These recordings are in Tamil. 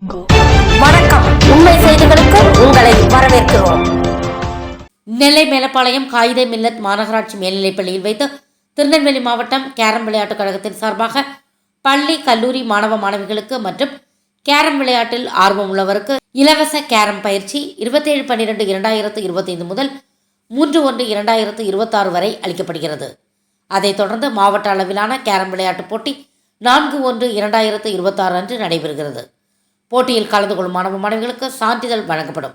வணக்கம். உண்மை செய்திகளுக்கு உங்களை வரவேற்கிறோம். நெல்லை மேலப்பாளையம் காயிதே மில்லத் மாநகராட்சி மேல்நிலைப்பள்ளியில் வைத்து திருநெல்வேலி மாவட்டம் கேரம் விளையாட்டுக் கழகத்தின் சார்பாக பள்ளி கல்லூரி மாணவ மாணவிகளுக்கு மற்றும் கேரம் விளையாட்டில் ஆர்வம் உள்ளவருக்கு இலவச கேரம் பயிற்சி 27/12/2025 முதல் 3/1/2026 வரை அளிக்கப்படுகிறது. அதைத் தொடர்ந்து மாவட்ட அளவிலான கேரம் விளையாட்டுப் போட்டி 4/1/2026 அன்று நடைபெறுகிறது. போட்டியில் கலந்து கொள்ளும் மாணவ மாணவிகளுக்கு சான்றிதழ் வழங்கப்படும்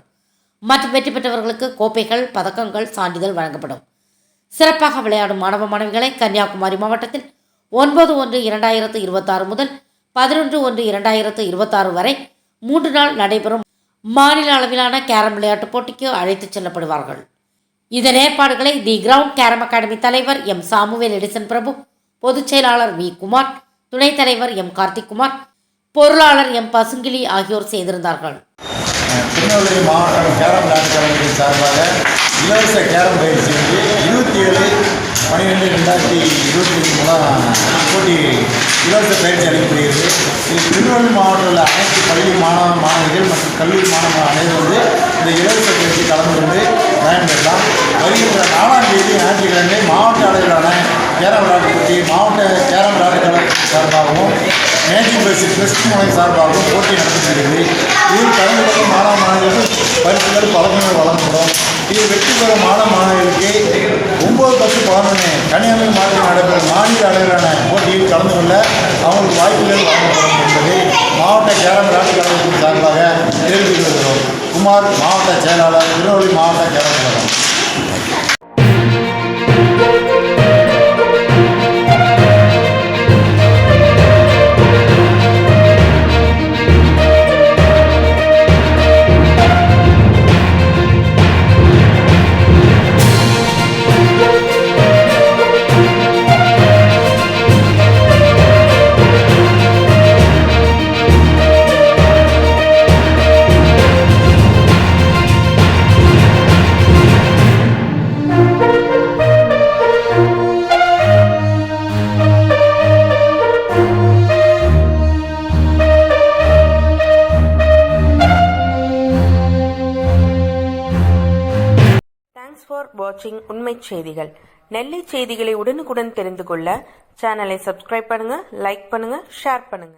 மற்றும் வெற்றி பெற்றவர்களுக்கு கோப்பைகள், பதக்கங்கள், சான்றிதழ் வழங்கப்படும். சிறப்பாக விளையாடும் மாணவ மாணவிகளை கன்னியாகுமரி மாவட்டத்தில் 9/1/2026 முதல் 11/1/2026 வரை 3 நாள் நடைபெறும் மாநில அளவிலான கேரம் விளையாட்டுப் போட்டிக்கு அழைத்துச் செல்லப்படுவார்கள். இதன் ஏற்பாடுகளை தி கிரவுண்ட் கேரம் அகாடமி தலைவர் எம். சாமுவேல் எடிசன் பிரபு, பொதுச் செயலாளர் வி. குமார், துணைத் தலைவர் எம். கார்த்திக் குமார், பொருளாளர் எம். பசுங்கிலி ஆகியோர் செய்திருந்தார்கள். திருநெல்வேலி மாவட்டம் கேரம் விளையாட்டு கழகத்தின் சார்பாக இலவச கேரம் பயிற்சி 27/12/2025 மூலம் போட்டி இலவச பயிற்சி அளிக்கப்படுகிறது. இது திருநெல்வேலி மாவட்டத்தில் உள்ள அனைத்து பள்ளி மாணவ மாணவிகள் மற்றும் கல்லூரி மாணவர்கள் அனைவரும் இந்த இலவச பயிற்சி கலந்து கொண்டு பயன்பெறலாம். வருகின்ற 4ஆம் தேதி ஞாயிற்றுக்கிழமை மாவட்ட அளவிலான கேரம் விளையாட்டு போட்டி மாவட்ட கேரம் விளையாட்டு கழகம் சார்பாகவும் மேஜிக் பஸ் ட்ரஸ்ட் முனை சார்பாகவும் போட்டி நடத்தப்படுகிறது. இதில் கலந்து கொள்ளும் மாணவ மாணவிகளுக்கு பரிசுகள், பதக்கங்கள் வழங்கப்படும். இதில் வெற்றி பெறும் மாணவ மாணவிகளுக்கு 9/10/11 கன்னியாகுமரி மாவட்டத்தில் நடைபெறும் மாநில அளவிலான போட்டியில் கலந்து கொள்ள அவங்களுக்கு வாய்ப்புகள் வழங்கப்படும் என்பதை மாவட்ட கேரம் விளையாட்டு கழகத்தின் சார்பாக தெரிவித்து வருகிறோம். குமார், மாவட்ட செயலாளர், திருநெல்வேலி மாவட்ட கேரம் கழகம். தேங்க்ஸ் ஃபார் வாட்சிங் உண்மை செய்திகள். நெல்லை செய்திகளை உடனுக்குடன் தெரிந்து கொள்ள சேனலை சப்ஸ்கிரைப் பண்ணுங்க, லைக் பண்ணுங்க, ஷேர் பண்ணுங்க.